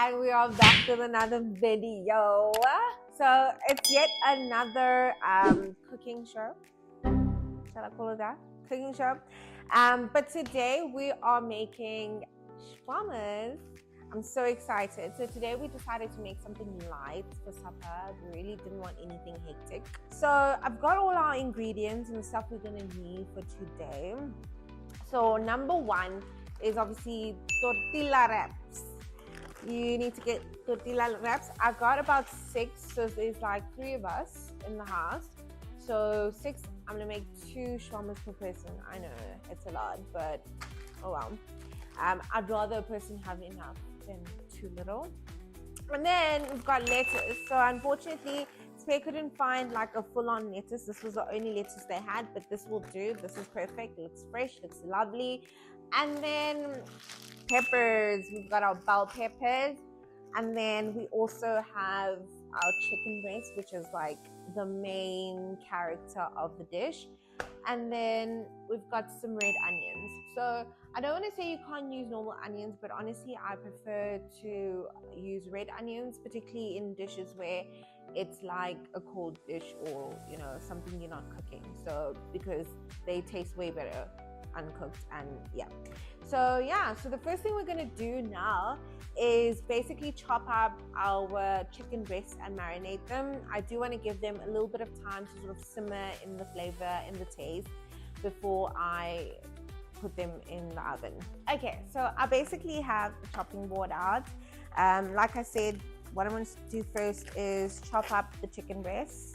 and we are back with another video. So it's yet another cooking show. Shall I call it that? Cooking show. But today we are making shawarmas. I'm so excited. So today we decided to make something light for supper. We really didn't want anything hectic. So I've got all our ingredients and the stuff we're gonna need for today. So number one is obviously tortilla wraps. You need to get tortilla wraps. I got about 6, so there's like 3 of us in the house. So 6, I'm gonna make 2 shawarmas per person. I know it's a lot, but oh well. I'd rather a person have enough than too little. And then we've got lettuce. So unfortunately, Spare couldn't find like a full-on lettuce. This was the only lettuce they had, but this will do. This is perfect. It looks fresh, looks lovely. And then peppers. We've got our bell peppers. And then we also have our chicken breast, which is like the main character of the dish. And then we've got some red onions. So I don't want to say you can't use normal onions, but honestly I prefer to use red onions, particularly in dishes where it's like a cold dish or something you're not cooking, so because they taste way better uncooked. And so the first thing we're going to do now is basically chop up our chicken breasts and marinate them. I do want to give them a little bit of time to sort of simmer in the flavor, in the taste, before I put them in the oven. Okay, so I basically have the chopping board out. Like I said, what I'm going to do first is chop up the chicken breasts,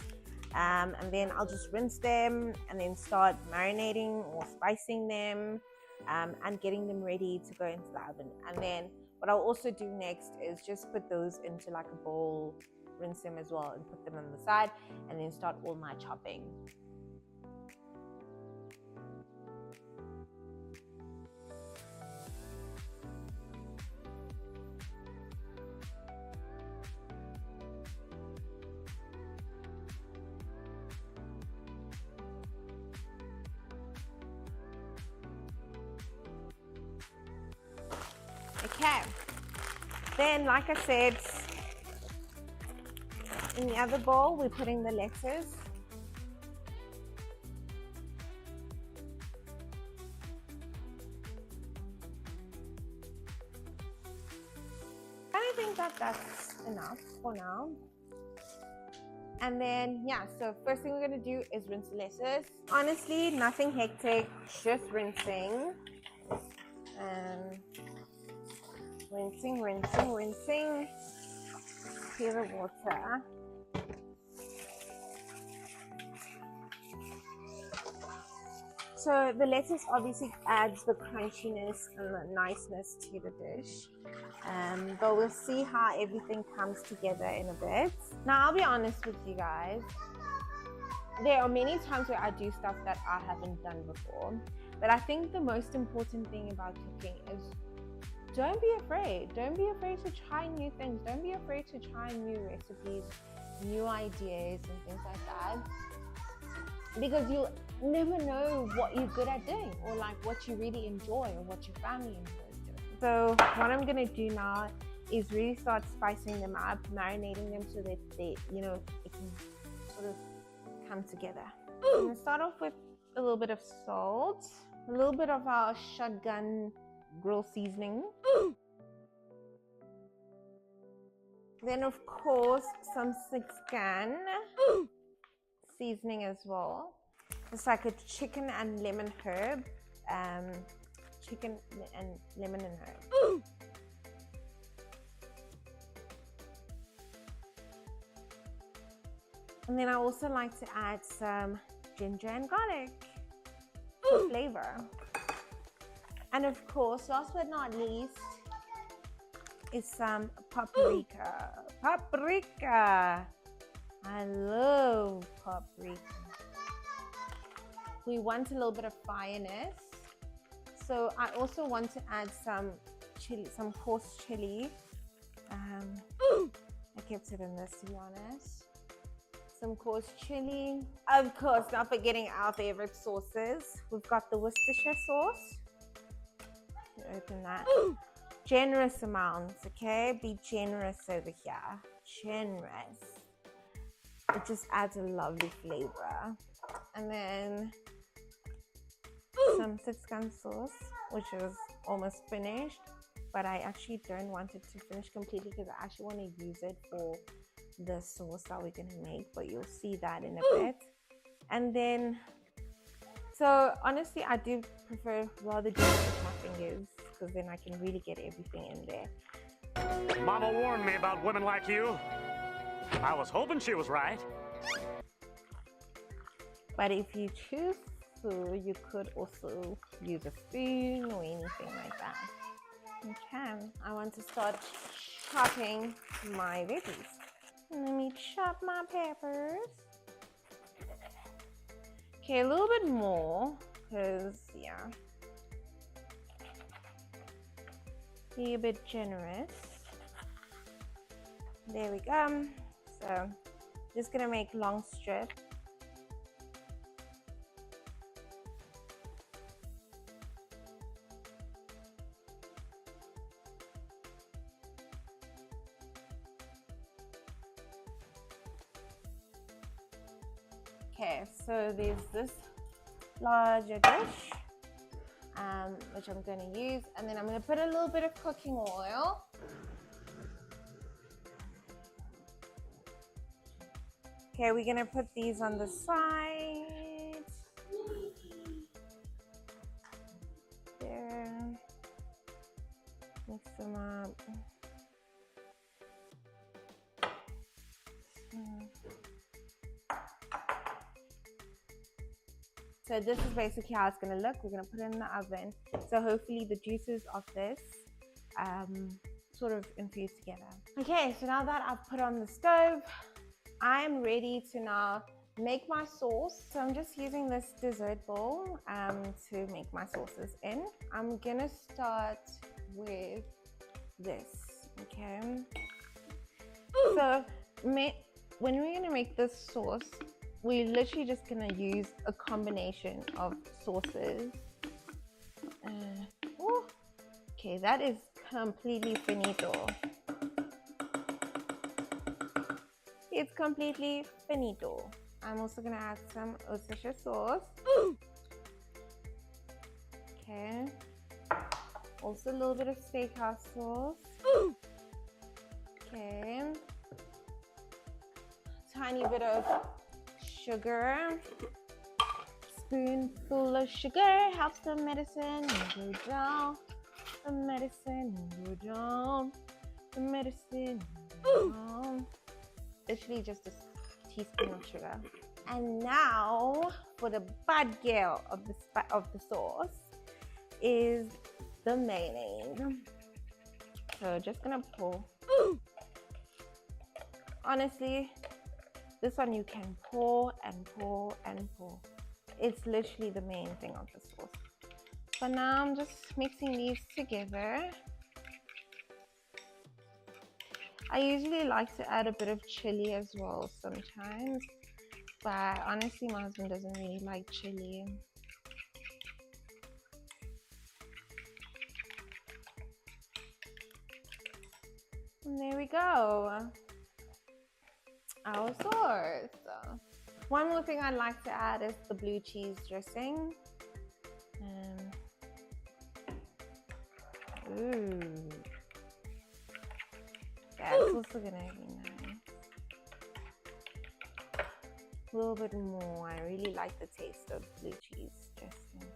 and then I'll just rinse them and then start marinating or spicing them and getting them ready to go into the oven. And then what I'll also do next is just put those into like a bowl, rinse them as well and put them on the side, and then start all my chopping. Okay, then like I said, in the other bowl we're putting the lettuce. I think that that's enough for now. And then so first thing we're going to do is rinse the lettuce. Honestly, nothing hectic, just rinsing. And rinsing. Clear the water. So the lettuce obviously adds the crunchiness and the niceness to the dish. But we'll see how everything comes together in a bit. Now, I'll be honest with you guys. There are many times where I do stuff that I haven't done before. But I think the most important thing about cooking is don't be afraid. Don't be afraid to try new things. Don't be afraid to try new recipes, new ideas and things like that. Because you'll never know what you're good at doing, or like what you really enjoy, or what your family enjoys doing. So what I'm gonna do now is really start spicing them up, marinating them so that they, it can sort of come together. I'm gonna start off with a little bit of salt, a little bit of our shotgun grill seasoning. Then of course some Mexican seasoning as well. It's like a chicken and lemon herb. Chicken and lemon and herb. And then I also like to add some ginger and garlic for flavor. And of course, last but not least, is some paprika. Paprika! I love paprika. We want a little bit of fireness. So I also want to add some chili, some coarse chili. I kept it in this, to be honest. Some coarse chili. Of course, not forgetting our favorite sauces. We've got the Worcestershire sauce. Open that. generous amounts, okay? Be generous over here. Generous. It just adds a lovely flavor. And then some sitkan sauce, which is almost finished, but I actually don't want it to finish completely because I actually want to use it for the sauce that we're going to make, but you'll see that in a bit. And then, so honestly, I do prefer rather doing it with my fingers because then I can really get everything in there. Mama warned me about women like you. I was hoping she was right. But if you choose to, you could also use a spoon or anything like that. Okay, I want to start chopping my veggies. Let me chop my peppers. Okay, a little bit more, because, yeah. Be a bit generous. There we go. So, just gonna make long strips. Okay, so there's this larger dish, which I'm going to use, and then I'm going to put a little bit of cooking oil. Okay, we're going to put these on the side. There. Mix them up. So this is basically how it's going to look. We're going to put it in the oven. So hopefully the juices of this sort of infuse together. Okay, so now that I've put on the stove, I am ready to now make my sauce. So I'm just using this dessert bowl to make my sauces in. I'm going to start with this, okay? So when we're going to make this sauce, we're literally just gonna use a combination of sauces. Okay, that is completely finito. It's completely finito. I'm also gonna add some Worcestershire sauce. Okay. Also a little bit of steakhouse sauce. Okay. Tiny bit of sugar. Spoonful of sugar helps the medicine go down. The medicine go down. The medicine go down. Literally just a teaspoon of sugar. And now for the bad girl of the sauce is the mayonnaise. So just gonna pour. Honestly, this one you can pour and pour and pour. It's literally the main thing of the sauce. But now I'm just mixing these together. I usually like to add a bit of chili as well sometimes, but honestly my husband doesn't really like chili. And there we go. Our sauce. One more thing I'd like to add is the blue cheese dressing. Ooh. Yeah, it's also gonna be nice. A little bit more. I really like the taste of blue cheese dressing.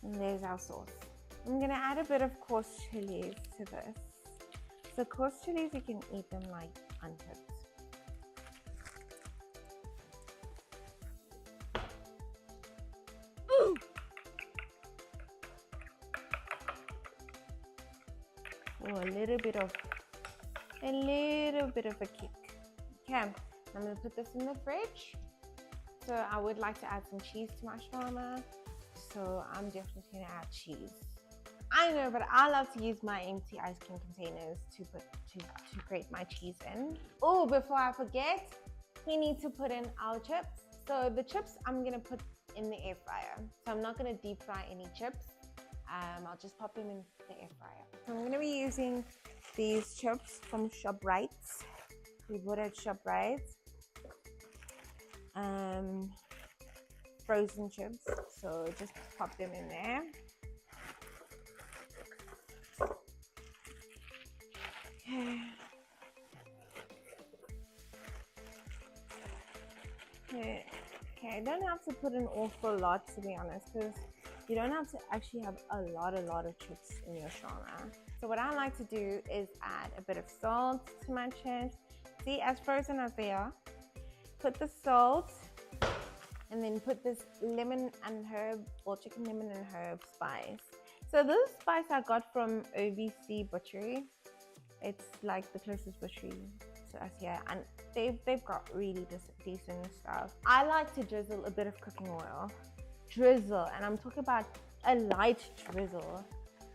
And there's our sauce. I'm gonna add a bit of coarse chilies to this. So coarse chilies, you can eat them like uncooked. Oh, a little bit of a kick. Okay, I'm gonna put this in the fridge. So I would like to add some cheese to my shawarma. So I'm definitely gonna add cheese. I know, but I love to use my empty ice cream containers to grate my cheese in. Oh, before I forget, we need to put in our chips. So the chips, I'm gonna put in the air fryer. So I'm not going to deep fry any chips. I'll just pop them in the air fryer. So I'm going to be using these chips from ShopRite. We bought at ShopRite. Frozen chips. So just pop them in there. Okay. Okay, I don't have to put an awful lot, to be honest, because you don't have to actually have a lot of chips in your shawarma. So what I like to do is add a bit of salt to my chips. See, as frozen as they are, put the salt and then put this lemon and herb, or chicken lemon and herb spice. So this spice I got from OVC Butchery. It's like the closest butchery to us here, and they've got really decent stuff. I like to drizzle a bit of cooking oil. Drizzle, and I'm talking about a light drizzle,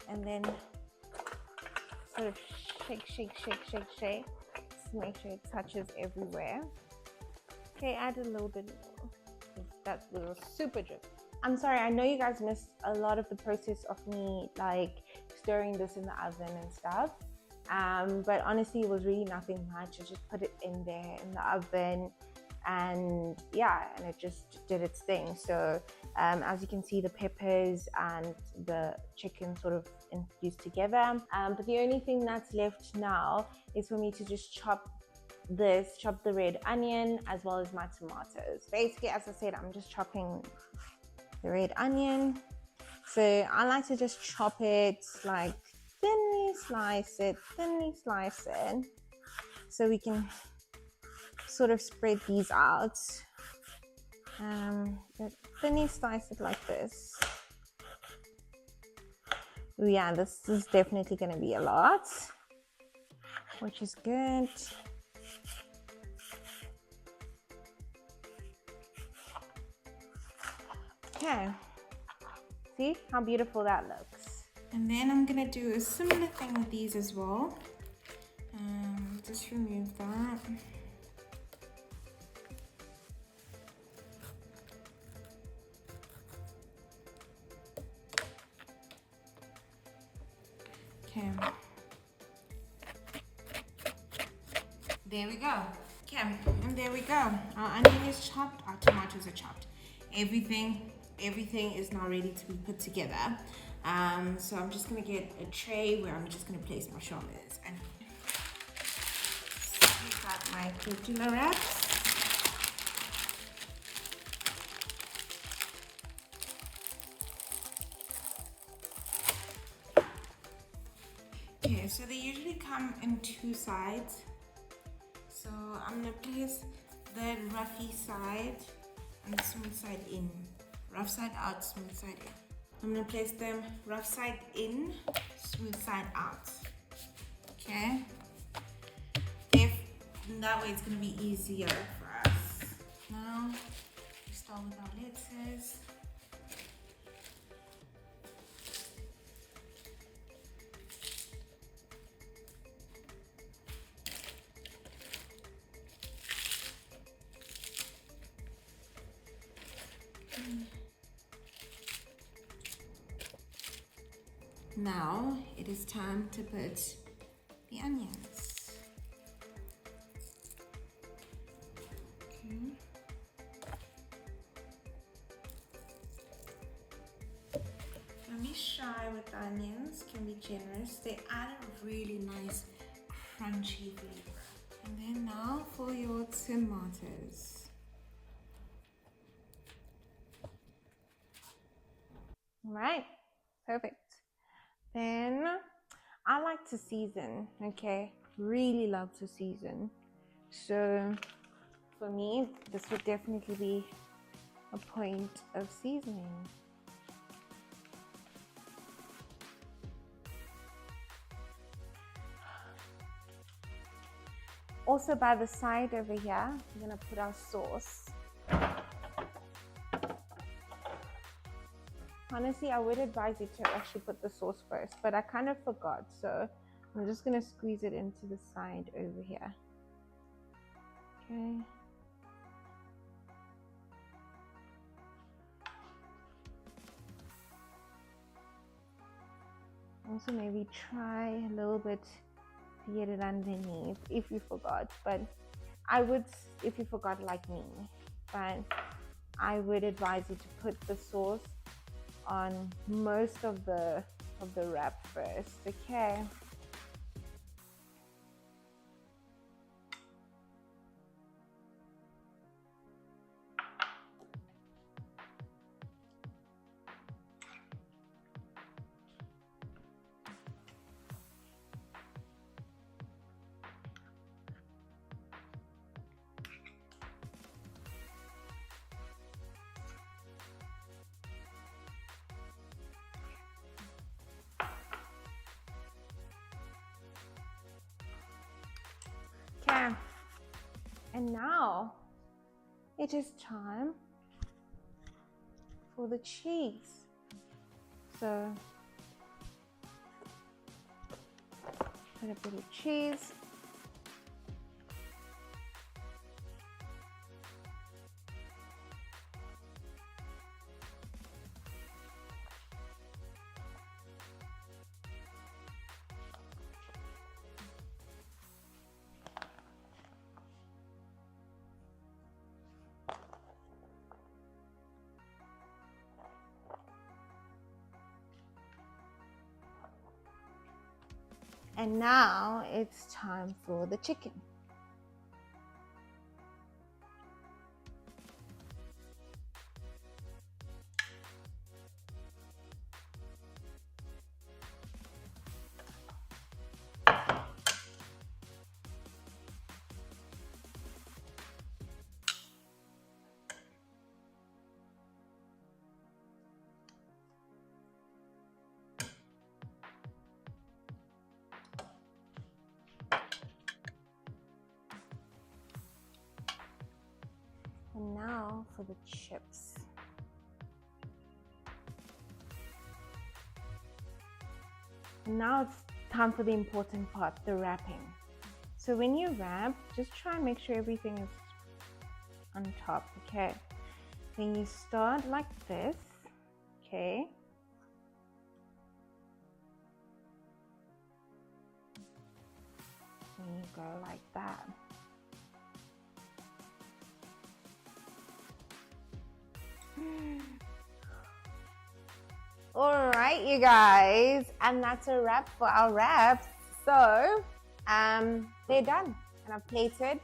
and then sort of shake. Just make sure it touches everywhere. Okay, add a little bit more. That was super drizzle. I'm sorry, I know you guys missed a lot of the process of me like stirring this in the oven and stuff. But honestly, it was really nothing much. I just put it in there in the oven, and yeah, and it just did its thing. So as you can see, the peppers and the chicken sort of infused together. But the only thing that's left now is for me to just chop the red onion as well as my tomatoes. Basically, as I said, I'm just chopping the red onion. So I like to just chop it like thinly slice it, so we can sort of spread these out. But thinly slice it like this. Yeah, this is definitely going to be a lot, which is good. Okay, see how beautiful that looks. And then I'm gonna do a similar thing with these as well. Just remove that. Okay. There we go. Okay, and there we go. Our onion is chopped, our tomatoes are chopped. Everything is now ready to be put together. So I'm just gonna get a tray where I'm just gonna place my shawarmas and take out my tortilla wraps. Okay, so they usually come in two sides. So I'm gonna place the roughy side and the smooth side in. Rough side out, smooth side in. I'm gonna place them rough side in, smooth side out. Okay? That way it's gonna be easier for us. Now, we start with our lettuce. Now it is time to put the onions. Okay. Don't be shy with the onions, can be generous. They add a really nice crunchy flavor. And then now for your tomatoes. All right, perfect. Then I like to season, okay? Really love to season. So for me, this would definitely be a point of seasoning. Also by the side over here, I'm gonna put our sauce. Honestly, I would advise you to actually put the sauce first, but I kind of forgot, so I'm just gonna squeeze it into the side over here. Okay. Also, maybe try a little bit to get it underneath if you forgot. But I would, if you forgot like me, but I would advise you to put the sauce on most of the wrap first. Okay. Okay, and now it is time for the cheese. So put a bit of cheese. And now it's time for the chicken. And now for the chips. And now it's time for the important part, the wrapping. So when you wrap, just try and make sure everything is on top, okay? Then you start like this, okay? And you go like that. All right, you guys, and that's a wrap for our wraps. So they're done and I've plated.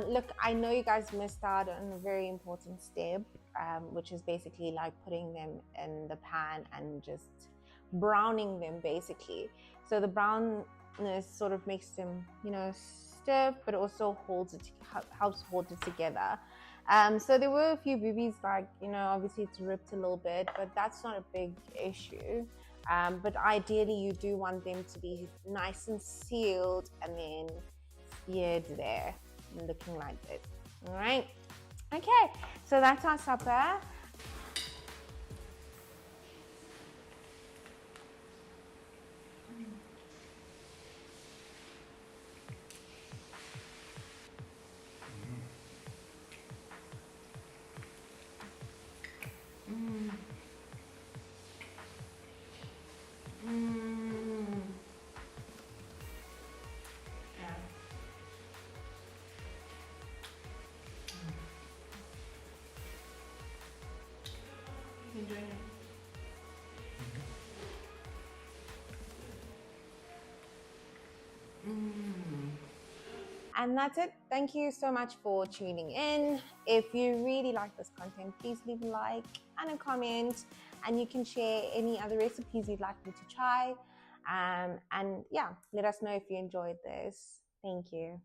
Look, I know you guys missed out on a very important step, which is basically like putting them in the pan and just browning them basically. So the brownness sort of makes them, you know, stiff, but also helps hold it together. So there were a few boobies, like, you know, obviously it's ripped a little bit, but that's not a big issue. But ideally you do want them to be nice and sealed and then seared there, looking like this. All right. Okay, so that's our supper. And that's it. Thank you so much for tuning in. If you really like this content, please leave a like and a comment, and you can share any other recipes you'd like me to try. And yeah, let us know if you enjoyed this. Thank you.